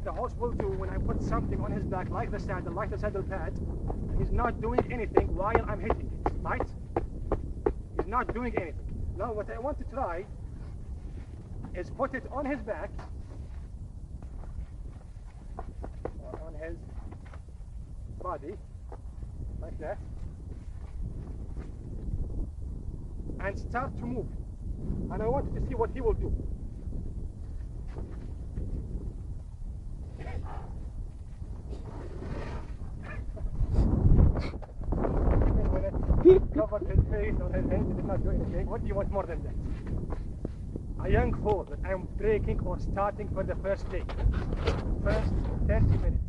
the horse will do when I put something on his back, like the saddle pad. He's not doing anything while I'm hitting it, right? He's not doing anything. Now what I want to try is put it on his back, or on his body, like that, and start to move. And I want to see what he will do. Covered his face or his head, he did not do anything. What do you want more than that? A young foal that I'm breaking or starting for the first day. First 30 minutes.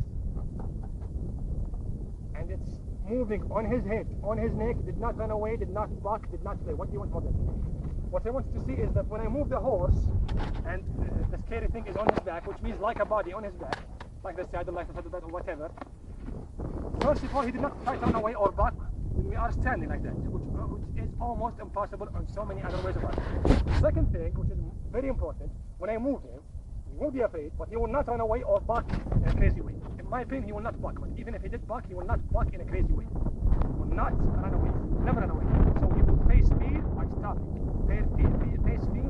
And it's moving on his head, on his neck, did not run away, did not bark, did not play. What do you want more than that? What I want you to see is that when I move the horse and the scary thing is on his back, which means like a body on his back, like the saddle, like the saddle bed or whatever. First of all, he did not try to run away or bark when we are standing like that, which is almost impossible on so many other ways of life. Second thing, which is very important, when I move him, he will be afraid, but he will not run away or bark in a crazy way. In my opinion, he will not bark, but even if he did bark, he will not bark in a crazy way. He will not run away, never run away. So he will face fear by stopping, face fear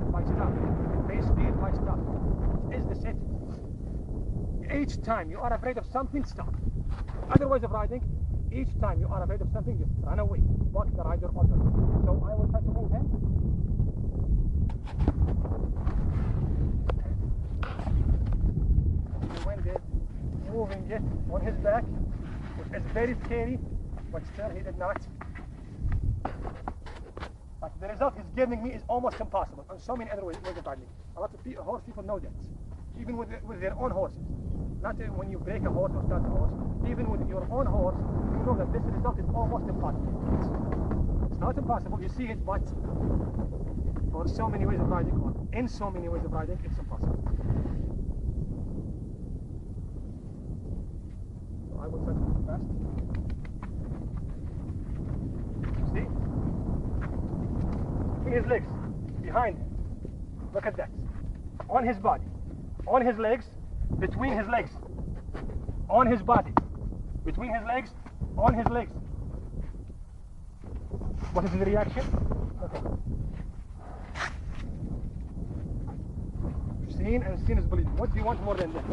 by stopping, face fear by stopping. Which is the setting. Each time you are afraid of something, stop. Other ways of riding, each time you are afraid of something, just run away. Walk the rider on the road. So I will try to move him. When they're moving it on his back, which is very scary, but still he did not. But the result he's giving me is almost impossible on so many other ways of riding. A lot of horse people know that, even with their own horses. Not when you break a horse or start a horse, even with your own horse, you know that this result is almost impossible. It's not impossible, you see it, but for so many ways of riding, or in so many ways of riding, it's impossible. So I will try to move fast. See? Between his legs, behind him. Look at that. On his body, on his legs, between his legs, on his body, between his legs, on his legs. What is the reaction? Okay. Seen and seen is believing. What do you want more than that?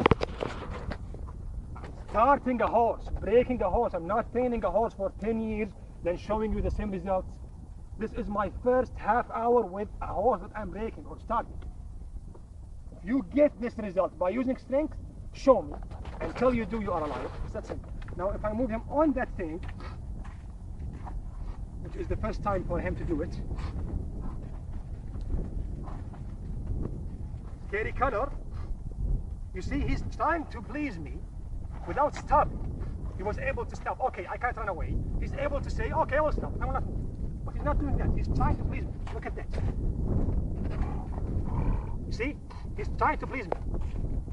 Starting a horse, breaking a horse. I'm not training a horse for 10 years, then showing you the same results. This is my first half hour with a horse that I'm breaking or starting. If you get this result by using strength, show me. Until you do, you are a liar. It's that simple. Now, if I move him on that thing, which is the first time for him to do it, scary color, you see, he's trying to please me without stopping. He was able to stop. Okay, I can't run away. He's able to say, okay, I will stop. I will not move. But he's not doing that. He's trying to please me. Look at that. You see? He's trying to please me.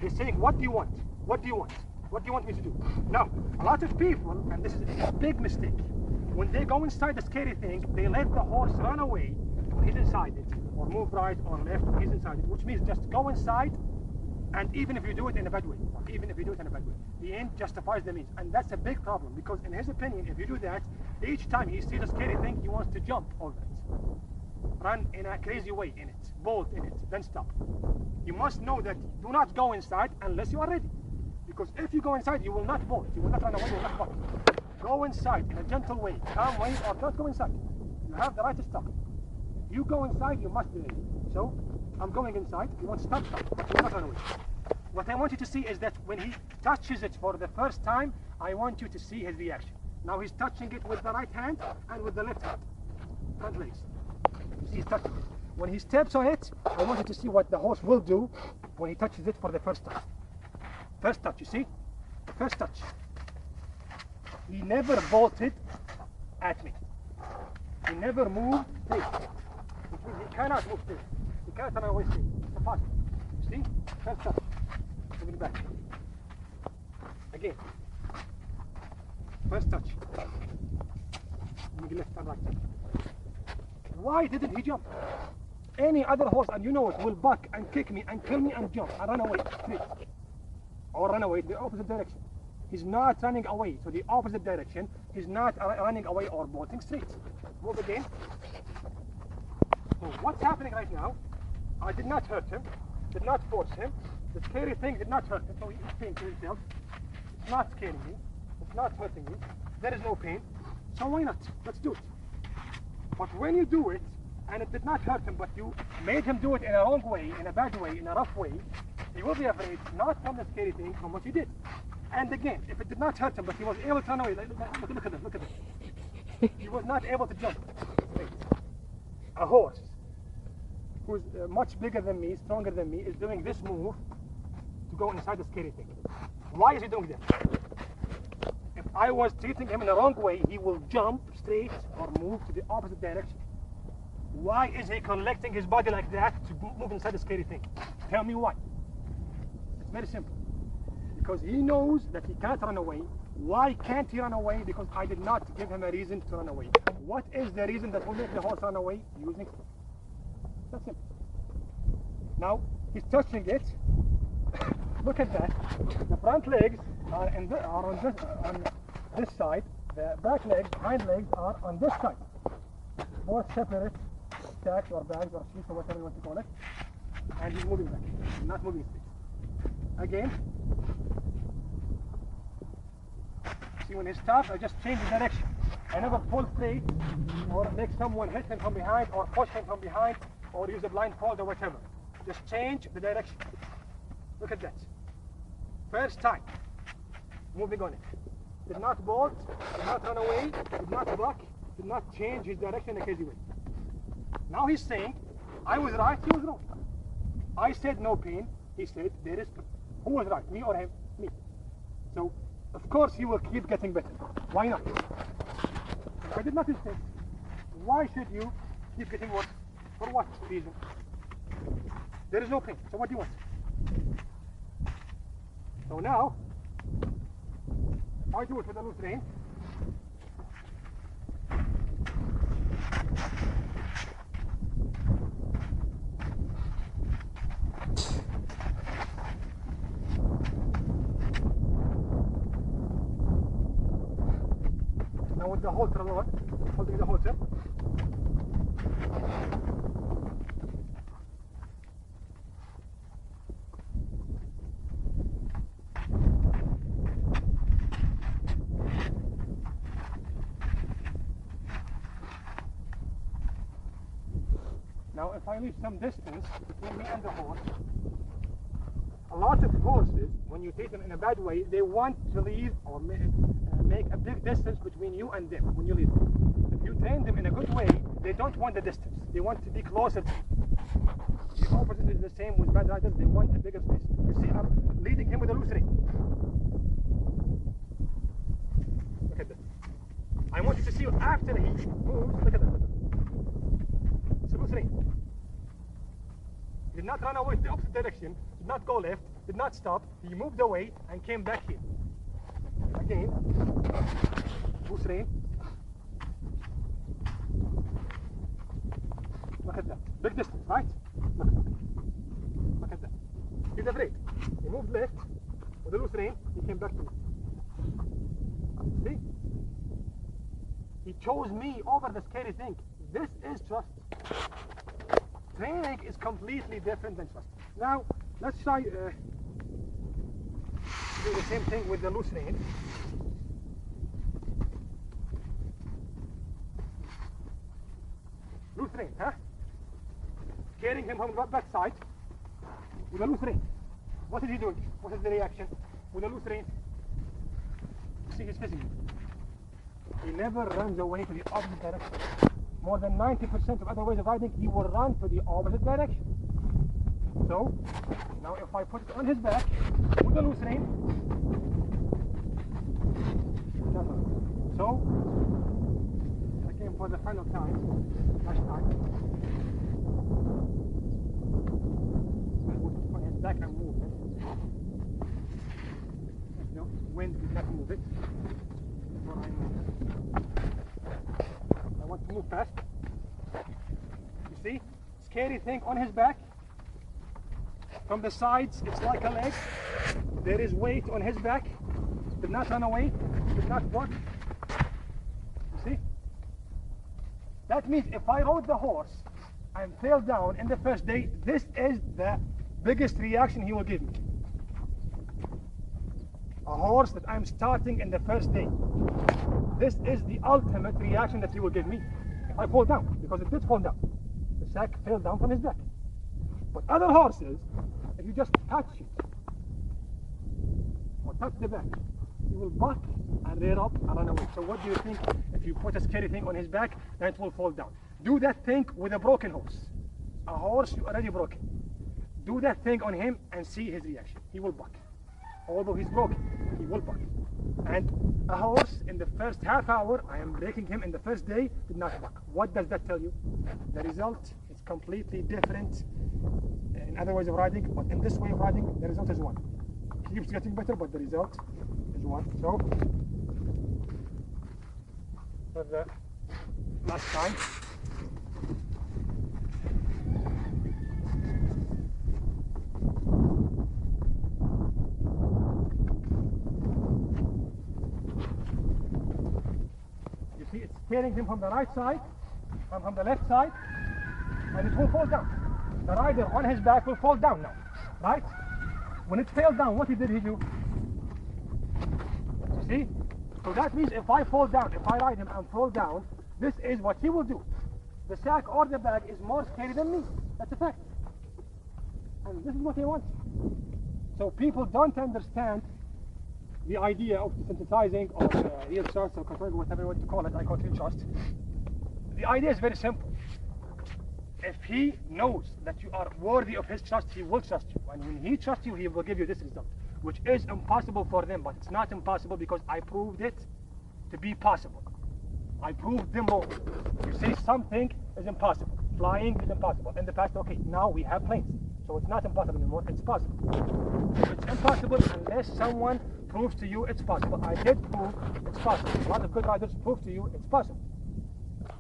He's saying, what do you want? What do you want? What do you want me to do? Now, a lot of people, and this is a big mistake, when they go inside the scary thing, they let the horse run away when he's inside it, or move right or left when he's inside it, which means just go inside, and even if you do it in a bad way, or even if you do it in a bad way, the end justifies the means. And that's a big problem, because in his opinion, if you do that, each time he sees a scary thing, he wants to jump over it. Run in a crazy way in it, bolt in it, then stop. You must know that do not go inside unless you are ready. Because if you go inside, you will not bolt, you will not run away, you will not buck. Go inside in a gentle way, calm way, or don't go inside. You have the right to stop. If you go inside, you must be ready. So, I'm going inside, you want to stop, but you will not run away. What I want you to see is that when he touches it for the first time, I want you to see his reaction. Now he's touching it with the right hand and with the left hand. Front legs. You see he's touching it. When he steps on it, I want you to see what the horse will do when he touches it for the first time. First touch, you see? First touch. He never bolted at me. He never moved straight. Which means he cannot move straight. He cannot run away straight. It's impossible. You see? First touch. Moving back. Again. First touch. Moving left and right. Why didn't he jump? Any other horse, and you know it, will buck and kick me and kill me and jump and run away straight. or run away the opposite direction. He's not running away to the opposite direction. He's not running away or bolting straight. Move again. So what's happening right now? I did not hurt him, did not force him. The scary thing did not hurt him, so he's saying to himself, it's not scaring me, it's not hurting me, there is no pain, so why not? Let's do it. But when you do it, and it did not hurt him, but you made him do it in a wrong way, in a bad way, in a rough way, he will be afraid, not from the scary thing, from what you did. And again, if it did not hurt him, but he was able to run away, look at this, look at this. He was not able to jump. Wait. A horse, who's much bigger than me, stronger than me, is doing this move to go inside the scary thing. Why is he doing that? If I was treating him in the wrong way, he will jump straight or move to the opposite direction. Why is he collecting his body like that to move inside the scary thing? Tell me why. It's very simple. Because he knows that he can't run away. Why can't he run away? Because I did not give him a reason to run away. What is the reason that will make the horse run away? Using it. That's simple. Now, he's touching it. Look at that. The front legs are on this side. The back legs, hind legs are on this side. Both separate stacks or bags or sheets or whatever you want to call it. And he's moving back, not moving straight. Again. See, when he stops, I just change the direction. I never pull straight or make someone hit him from behind or push him from behind or use a blindfold or whatever. Just change the direction. Look at that. First time. Moving on it. Did not bolt, did not run away, did not buck, did not change his direction in a crazy way. Now he's saying, I was right, he was wrong. I said no pain, he said there is pain. Who was right, me or him? Me. So, of course he will keep getting better. Why not? If I did not mistake, why should you keep getting worse? For what reason? There is no pain, so what do you want? So now, I do it with a loose rein. Now with the halter on, holding the halter. Now if I leave some distance between me and the horse, a lot of horses, when you take them in a bad way, they want to leave or make a big distance between you and them when you leave them. If you train them in a good way, they don't want the distance. They want to be closer to you. The opposite is the same with bad riders. They want a bigger space. You see, I'm leading him with a loose rein. Look at that. I want you to see after he moves. Look at that. It's a loose rein. He did not run away in the opposite direction, did not go left, did not stop. He moved away and came back here. Again, loose rein. Look at that. Big distance, right? Look. Look at that. He's afraid. He moved left with the loose rein, he came back to me. See? He chose me over the scary thing. This is trust. Training is completely different than trust. Now, let's try do the same thing with the loose rein. Loose rein, huh? Carrying him from the back side with a loose rein. What is he doing? What is the reaction? With a loose rein. See, he's facing me. He never runs away to the opposite direction. More than 90% of other ways of riding, he will run to the opposite direction. So, now if I put it on his back with a loose rein, so, again for the final time, last time, I put it on his back and move it. If the wind did not move it, before I move it. I want to move fast. You see? Scary thing on his back. From the sides, it's like a leg. There is weight on his back. Did not run away. Did not walk. You see? That means if I rode the horse and fell down in the first day, this is the biggest reaction he will give me. A horse that I'm starting in the first day. This is the ultimate reaction that he will give me if I fall down, because it did fall down. The sack fell down from his back. But other horses, if you just touch it or touch the back, he will buck and rear up and run away. So what do you think if you put a scary thing on his back, then it will fall down? Do that thing with a broken horse. A horse you already broken. Do that thing on him and see his reaction. He will buck. Although he's broken, he will buck. And a horse in the first half hour, I am breaking him in the first day, did not buck. What does that tell you? The result is completely different in other ways of riding, but in this way of riding, the result is one. It keeps getting better, but the result is one. So, for the last time. It's steering him from the right side, from the left side, and it will fall down. The rider on his back will fall down now, right? When it fell down, what did he do? You see? So that means if I fall down, if I ride him and fall down, this is what he will do. The sack or the bag is more scary than me. That's a fact. And this is what he wants. So people don't understand the idea of synthesizing or real trust or control, whatever you want to call it. I call it real trust. The idea is very simple. If he knows that you are worthy of his trust, he will trust you. And when he trusts you, he will give you this result, which is impossible for them, but it's not impossible because I proved it to be possible. I proved them wrong. You say something is impossible. Flying is impossible. In the past, okay, now we have planes. So it's not impossible anymore, it's possible. It's impossible unless someone proves to you it's possible. I did prove it's possible. A lot of good riders prove to you it's possible.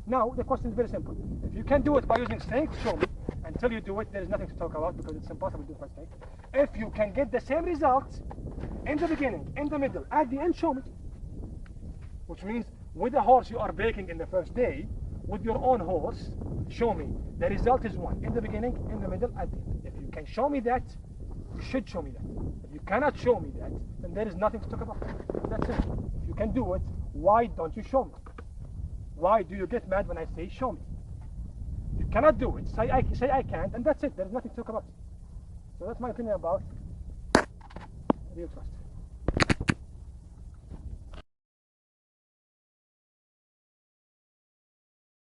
Now, the question is very simple. If you can do it by using strength, show me. Until you do it, there is nothing to talk about because it's impossible to do it by strength. If you can get the same result in the beginning, in the middle, at the end, show me. Which means with the horse you are breaking in the first day, with your own horse, show me. The result is one. In the beginning, in the middle, at the end. If you can show me that, you should show me that. If you cannot show me that, then there is nothing to talk about. That's it. If you can do it, why don't you show me? Why do you get mad when I say show me? If you cannot do it, say I can't, and that's it. There is nothing to talk about. So that's my opinion about real trust.